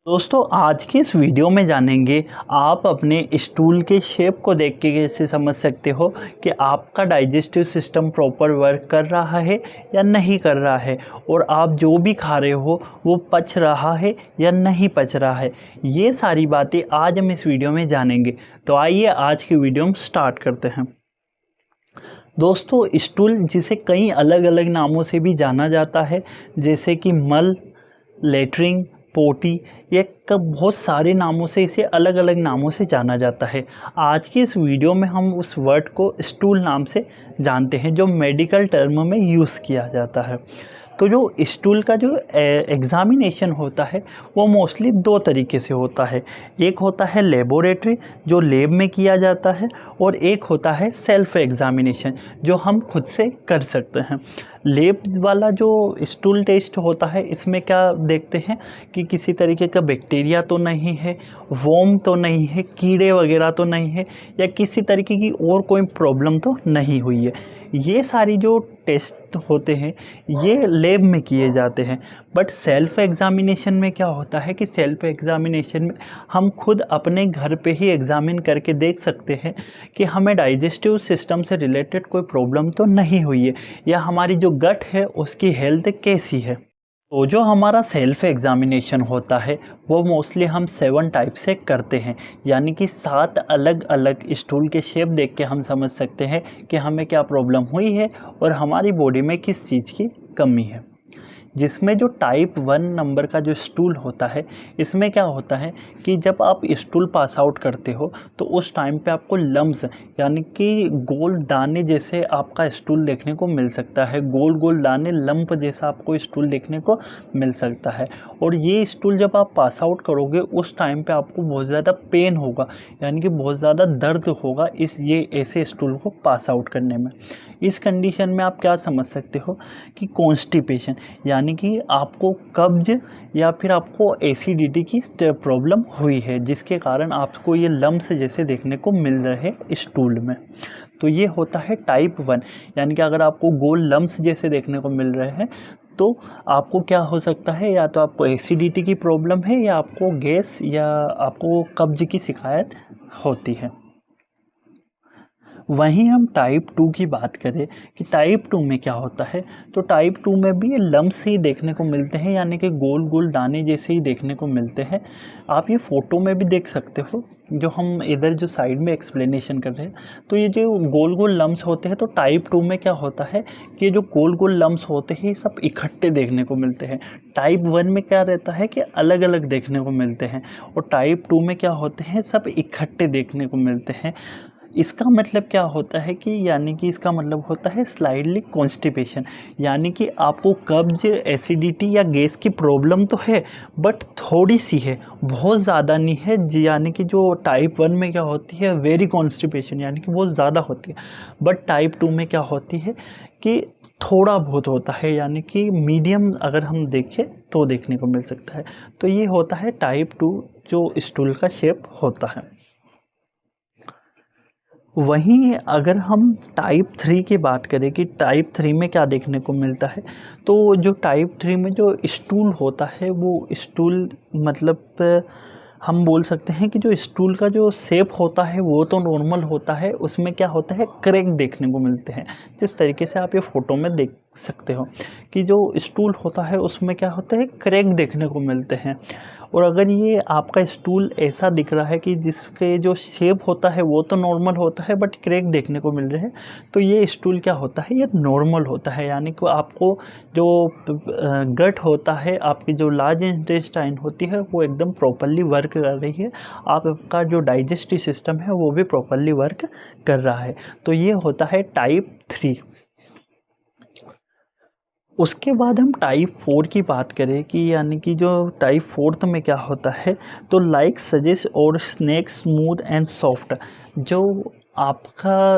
दोस्तों आज के इस वीडियो में जानेंगे आप अपने स्टूल के शेप को देख के कैसे समझ सकते हो कि आपका डाइजेस्टिव सिस्टम प्रॉपर वर्क कर रहा है या नहीं कर रहा है और आप जो भी खा रहे हो वो पच रहा है या नहीं पच रहा है। ये सारी बातें आज हम इस वीडियो में जानेंगे। तो आइए आज की वीडियो हम स्टार्ट करते हैं। दोस्तों स्टूल जिसे कई अलग अलग नामों से भी जाना जाता है, जैसे कि मल, लेटरिन, पोटी, ये बहुत सारे नामों से इसे अलग अलग नामों से जाना जाता है। आज की इस वीडियो में हम उस वर्ड को स्टूल नाम से जानते हैं जो मेडिकल टर्म में यूज़ किया जाता है। तो जो स्टूल का जो एग्ज़ामिनेशन होता है वो मोस्टली दो तरीके से होता है। एक होता है लेबोरेटरी जो लैब में किया जाता है, और एक होता है सेल्फ एग्ज़ामिनेशन जो हम खुद से कर सकते हैं। लैब वाला जो स्टूल टेस्ट होता है इसमें क्या देखते हैं कि किसी तरीके का बैक्टीरिया तो नहीं है, वॉर्म तो नहीं है, कीड़े वगैरह तो नहीं है, या किसी तरीके की और कोई प्रॉब्लम तो नहीं हुई है। ये सारी जो टेस्ट होते हैं ये लैब में किए जाते हैं। बट सेल्फ एग्ज़ामिनेशन में क्या होता है कि सेल्फ एग्ज़ामिनेशन में हम खुद अपने घर पे ही एग्ज़ामिन करके देख सकते हैं कि हमें डाइजेस्टिव सिस्टम से रिलेटेड कोई प्रॉब्लम तो नहीं हुई है, या हमारी जो गट है उसकी हेल्थ कैसी है। तो जो हमारा सेल्फ एग्ज़ामिनेशन होता है वो मोस्टली हम 7 टाइप से करते हैं, यानी कि 7 अलग अलग स्टूल के शेप देख के हम समझ सकते हैं कि हमें क्या प्रॉब्लम हुई है और हमारी बॉडी में किस चीज़ की कमी है। जिसमें जो टाइप 1 नंबर का जो स्टूल होता है इसमें क्या होता है कि जब आप स्टूल पास आउट करते हो तो उस टाइम पे आपको लम्स यानी कि गोल दाने जैसे आपका स्टूल देखने को मिल सकता है, गोल गोल दाने लंप जैसा आपको स्टूल देखने को मिल सकता है। और ये स्टूल जब आप पास आउट करोगे उस टाइम पे आपको बहुत ज़्यादा पेन होगा, यानी कि बहुत ज़्यादा दर्द होगा ये ऐसे स्टूल को पास आउट करने में। इस कंडीशन में आप क्या समझ सकते हो कि कॉन्स्टिपेशन यानी कि आपको कब्ज या फिर आपको एसिडिटी की प्रॉब्लम हुई है, जिसके कारण आपको ये लम्स जैसे देखने को मिल रहे हैं स्टूल में। तो ये होता है टाइप 1, यानी कि अगर आपको गोल लम्स जैसे देखने को मिल रहे हैं तो आपको क्या हो सकता है, या तो आपको एसिडिटी की प्रॉब्लम है या आपको गैस या आपको कब्ज की शिकायत होती है। वहीं हम टाइप 2 की बात करें कि टाइप 2 में क्या होता है, तो टाइप 2 में भी ये लम्स ही देखने को मिलते हैं, यानी कि गोल गोल दाने जैसे ही देखने को मिलते हैं। आप ये फ़ोटो में भी देख सकते हो, जो हम इधर जो साइड में एक्सप्लेनेशन कर रहे हैं। तो ये जो गोल गोल लम्स होते हैं तो टाइप 2 में क्या होता है कि ये जो गोल गोल लम्स होते हैं सब इकट्ठे देखने को मिलते हैं। टाइप 1 में क्या रहता है कि अलग अलग देखने को मिलते हैं, और टाइप 2 में क्या होते हैं सब इकट्ठे देखने को मिलते हैं। इसका मतलब क्या होता है कि यानी कि इसका मतलब होता है स्लाइडली कॉन्स्टिपेशन, यानी कि आपको कब्ज, एसिडिटी या गैस की प्रॉब्लम तो है बट थोड़ी सी है, बहुत ज़्यादा नहीं है। यानी कि जो टाइप 1 में क्या होती है वेरी कॉन्स्टिपेशन, यानी कि बहुत ज़्यादा होती है। बट टाइप 2 में क्या होती है कि थोड़ा बहुत होता है, यानी कि मीडियम अगर हम देखें तो देखने को मिल सकता है। तो ये होता है टाइप 2 जो स्टूल का शेप होता है। वहीं अगर हम टाइप 3 की बात करें कि टाइप 3 में क्या देखने को मिलता है, तो जो टाइप 3 में जो स्टूल होता है वो स्टूल मतलब हम बोल सकते हैं कि जो स्टूल का जो शेप होता है वो तो नॉर्मल होता है, उसमें क्या होता है क्रैक देखने को मिलते हैं। जिस तरीके से आप ये फ़ोटो में देख सकते हो कि जो स्टूल होता है उसमें क्या होता है क्रैक देखने को मिलते हैं। और अगर ये आपका स्टूल ऐसा दिख रहा है कि जिसके जो शेप होता है वो तो नॉर्मल होता है बट क्रैक देखने को मिल रहे हैं, तो ये स्टूल क्या होता है, ये नॉर्मल होता है। यानी कि आपको जो गट होता है, आपकी जो लार्ज इंटेस्टाइन होती है वो एकदम प्रॉपरली वर्क कर रही है, आपका जो डाइजेस्टिव सिस्टम है वो भी प्रॉपरली वर्क कर रहा है। तो ये होता है टाइप 3। उसके बाद हम टाइप 4 की बात करें कि यानी कि जो टाइप 4 में क्या होता है, तो लाइक सजेस्ट और स्नैक स्मूथ एंड सॉफ्ट, जो आपका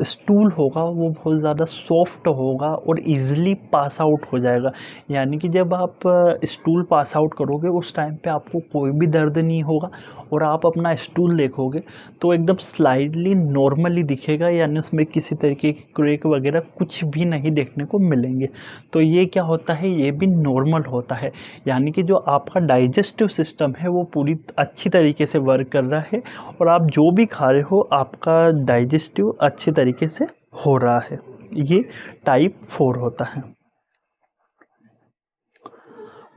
स्टूल होगा वो बहुत ज़्यादा सॉफ्ट होगा और इजीली पास आउट हो जाएगा। यानी कि जब आप स्टूल पास आउट करोगे उस टाइम पे आपको कोई भी दर्द नहीं होगा और आप अपना स्टूल देखोगे तो एकदम स्लाइडली नॉर्मली दिखेगा, यानी उसमें किसी तरीके की क्रैक वगैरह कुछ भी नहीं देखने को मिलेंगे। तो ये क्या होता है, ये भी नॉर्मल होता है। यानी कि जो आपका डाइजेस्टिव सिस्टम है वो पूरी अच्छी तरीके से वर्क कर रहा है और आप जो भी खा रहे हो आपका डाइजेस्टिव अच्छे तरीके से हो रहा है। ये टाइप 4 होता है।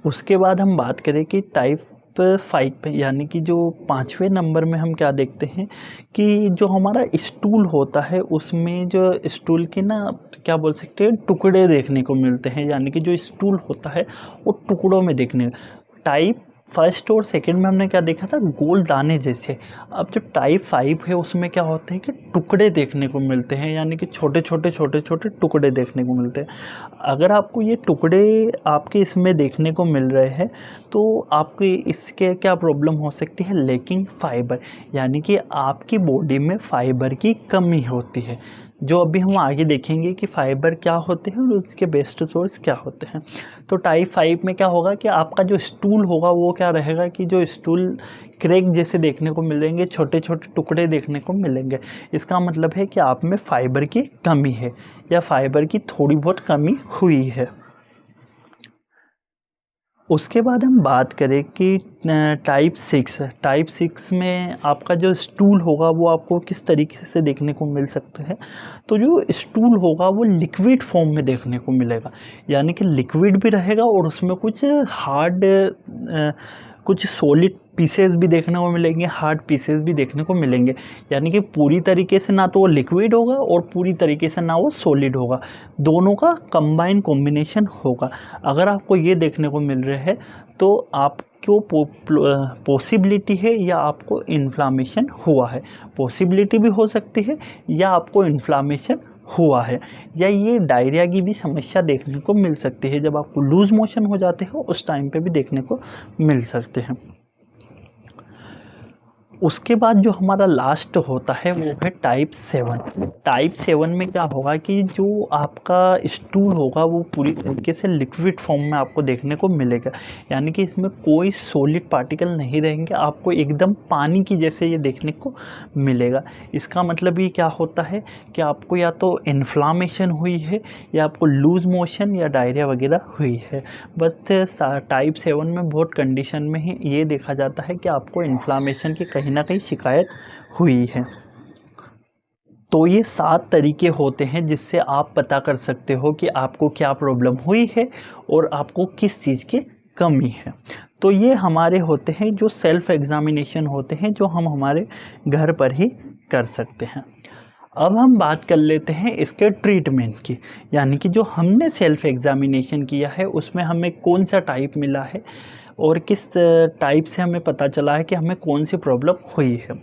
उसके बाद हम बात करें कि टाइप 5 पे, यानी कि जो 5वें नंबर में हम क्या देखते हैं कि जो हमारा स्टूल होता है उसमें जो स्टूल के ना क्या बोल सकते हैं टुकड़े देखने को मिलते हैं। यानी कि जो स्टूल होता है वो टुकड़ों में देखने। टाइप फर्स्ट और सेकंड में हमने क्या देखा था, गोल दाने जैसे। अब जो टाइप 5 है उसमें क्या होता है कि टुकड़े देखने को मिलते हैं, यानी कि छोटे छोटे टुकड़े देखने को मिलते हैं। अगर आपको ये टुकड़े आपके इसमें देखने को मिल रहे हैं तो आपके इसके क्या प्रॉब्लम हो सकती है, लेकिंग फाइबर, यानी कि आपकी बॉडी में फाइबर की कमी होती है। जो अभी हम आगे देखेंगे कि फाइबर क्या होते हैं और उसके बेस्ट सोर्स क्या होते हैं। तो टाइप 5 में क्या होगा कि आपका जो स्टूल होगा वो क्या रहेगा कि जो स्टूल क्रैक जैसे देखने को मिलेंगे, छोटे छोटे टुकड़े देखने को मिलेंगे। इसका मतलब है कि आप में फाइबर की कमी है या फाइबर की थोड़ी बहुत कमी हुई है। उसके बाद हम बात करें कि टाइप 6 में आपका जो स्टूल होगा वो आपको किस तरीके से देखने को मिल सकते हैं। तो जो स्टूल होगा वो लिक्विड फॉर्म में देखने को मिलेगा, यानी कि लिक्विड भी रहेगा और उसमें कुछ हार्ड कुछ सॉलिड पीसेस भी देखने को मिलेंगे, हार्ड पीसेस भी देखने को मिलेंगे। यानी कि पूरी तरीके से ना तो वो लिक्विड होगा और पूरी तरीके से ना वो सॉलिड होगा, दोनों का कंबाइन कॉम्बिनेशन होगा। अगर आपको ये देखने को मिल रहा है तो आपको पॉसिबिलिटी है या आपको इन्फ्लामेशन हुआ है। पॉसिबिलिटी भी हो सकती है या आपको इन्फ्लामेशन हुआ है, या ये डायरिया की भी समस्या देखने को मिल सकती है। जब आपको लूज मोशन हो जाते हो उस टाइम पे भी देखने को मिल सकते हैं। उसके बाद जो हमारा लास्ट होता है वो है टाइप 7। टाइप 7 में क्या होगा कि जो आपका स्टूल होगा वो पूरी तरीके से लिक्विड फॉर्म में आपको देखने को मिलेगा, यानी कि इसमें कोई सॉलिड पार्टिकल नहीं रहेंगे, आपको एकदम पानी की जैसे ये देखने को मिलेगा। इसका मतलब ये क्या होता है कि आपको या तो इन्फ्लामेशन हुई है या आपको लूज मोशन या डायरिया वगैरह हुई है। बस टाइप 7 में बहुत कंडीशन में ही ये देखा जाता है कि आपको इन्फ्लामेशन की कहीं ना कहीं शिकायत हुई है। तो ये 7 तरीके होते हैं जिससे आप पता कर सकते हो कि आपको क्या प्रॉब्लम हुई है और आपको किस चीज़ की कमी है। तो ये हमारे होते हैं जो सेल्फ एग्जामिनेशन होते हैं, जो हम हमारे घर पर ही कर सकते हैं। अब हम बात कर लेते हैं इसके ट्रीटमेंट की, यानी कि जो हमने सेल्फ एग्जामिनेशन किया है उसमें हमें कौन सा टाइप मिला है और किस टाइप से हमें पता चला है कि हमें कौन सी प्रॉब्लम हुई है।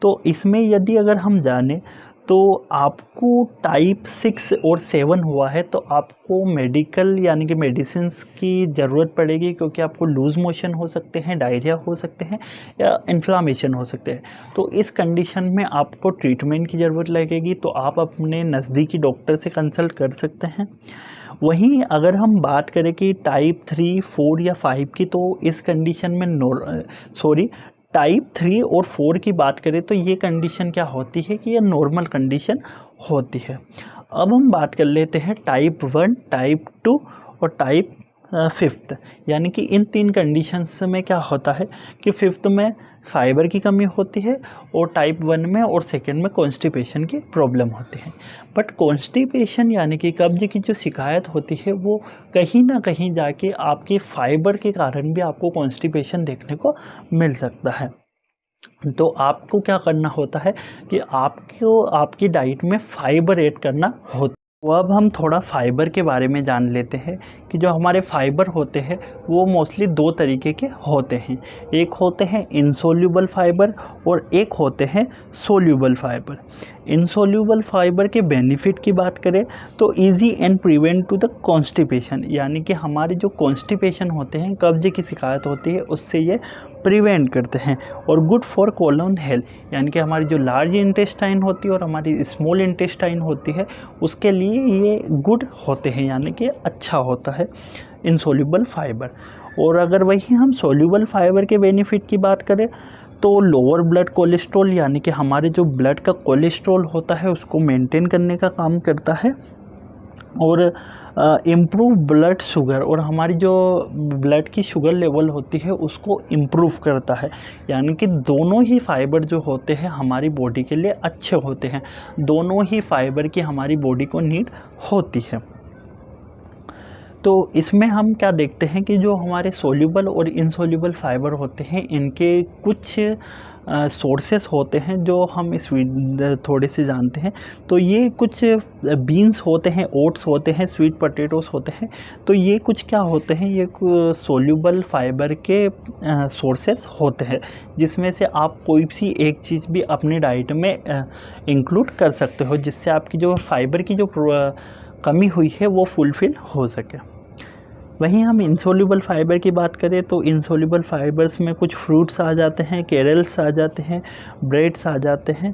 तो इसमें यदि अगर हम जानें तो आपको टाइप 6 और 7 हुआ है तो आपको मेडिकल यानी कि मेडिसिन्स की ज़रूरत पड़ेगी, क्योंकि आपको लूज़ मोशन हो सकते हैं, डायरिया हो सकते हैं या इन्फ्लामेशन हो सकते हैं। तो इस कंडीशन में आपको ट्रीटमेंट की ज़रूरत लगेगी, तो आप अपने नज़दीकी डॉक्टर से कंसल्ट कर सकते हैं। वहीं अगर हम बात करें कि टाइप 3, 4 या 5 की, तो इस कंडीशन में टाइप 3 और 4 की बात करें तो ये कंडीशन क्या होती है कि ये नॉर्मल कंडीशन होती है। अब हम बात कर लेते हैं टाइप 1, टाइप 2 और टाइप 5, यानी कि इन 3 कंडीशंस में क्या होता है कि 5th में फाइबर की कमी होती है और टाइप 1 में और 2nd में कॉन्स्टिपेशन की प्रॉब्लम होती है। बट कॉन्स्टिपेशन यानी कि कब्ज की जो शिकायत होती है वो कहीं ना कहीं जाके आपके फाइबर के कारण भी आपको कॉन्स्टिपेशन देखने को मिल सकता है। तो आपको क्या करना होता है कि आपको आपकी डाइट में फाइबर ऐड करना होता है। तो अब हम थोड़ा फाइबर के बारे में जान लेते हैं कि जो हमारे फाइबर होते हैं वो मोस्टली दो तरीके के होते हैं। एक होते हैं इनसोल्यूबल फाइबर और एक होते हैं सोल्यूबल फाइबर। इनसोल्यूबल फाइबर के बेनिफिट की बात करें तो easy and prevent to the constipation, यानी कि हमारे जो कॉन्स्टिपेशन होते हैं, कब्जे की शिकायत होती है, उससे ये प्रिवेंट करते हैं। और गुड फॉर कोलन हेल्थ, यानी कि हमारी जो लार्ज इंटेस्टाइन होती है और हमारी स्मॉल इंटेस्टाइन होती है उसके लिए ये गुड होते हैं, यानी कि अच्छा होता है इनसोल्यूबल फाइबर। और अगर वही हम सोल्यूबल फाइबर के बेनिफिट की बात करें तो लोअर ब्लड कोलेस्ट्रॉल, यानी कि हमारे जो ब्लड का कोलेस्ट्रॉल होता है उसको मेंटेन करने का काम करता है। और इम्प्रूव ब्लड शुगर, और हमारी जो ब्लड की शुगर लेवल होती है उसको इम्प्रूव करता है। यानी कि दोनों ही फाइबर जो होते हैं हमारी बॉडी के लिए अच्छे होते हैं, दोनों ही फाइबर की हमारी बॉडी को नीड होती है। तो इसमें हम क्या देखते हैं कि जो हमारे सोल्यूबल और इनसोल्यूबल फाइबर होते हैं इनके कुछ सोर्सेस होते हैं जो हम इस थोड़े से जानते हैं। तो ये कुछ बीन्स होते हैं, ओट्स होते हैं, स्वीट पोटैटोस होते हैं। तो ये कुछ क्या होते हैं, ये सोल्यूबल फाइबर के सोर्सेस होते हैं जिसमें से आप कोई सी एक चीज़ भी अपनी डाइट में इंक्लूड कर सकते हो जिससे आपकी जो फाइबर की जो कमी हुई है वो फुलफ़िल हो सके। वहीं हम इनसोल्यूबल फाइबर की बात करें तो इनसोल्यूबल फाइबर्स में कुछ फ्रूट्स आ जाते हैं, कैरल्स आ जाते हैं, ब्रेड्स आ जाते हैं,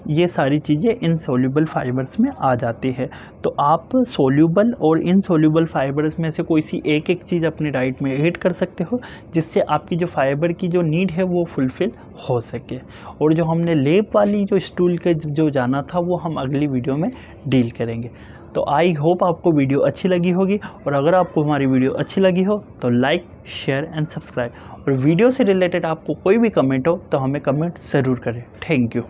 ये सारी चीज़ें इनसोल्यूबल फाइबर्स में आ जाती है। तो आप सोल्यूबल और इनसोल्यूबल फाइबर्स में से कोई सी एक एक चीज़ अपनी डाइट में ऐड कर सकते हो जिससे आपकी जो फाइबर की जो नीड है वो फुलफ़िल हो सके। और जो हमने लेप वाली जो स्टूल के जो जाना था वो हम अगली वीडियो में डील करेंगे। तो आई होप आपको वीडियो अच्छी लगी होगी, और अगर आपको हमारी वीडियो अच्छी लगी हो तो लाइक, शेयर एंड सब्सक्राइब। और वीडियो से रिलेटेड आपको कोई भी कमेंट हो तो हमें कमेंट ज़रूर करें। Thank you.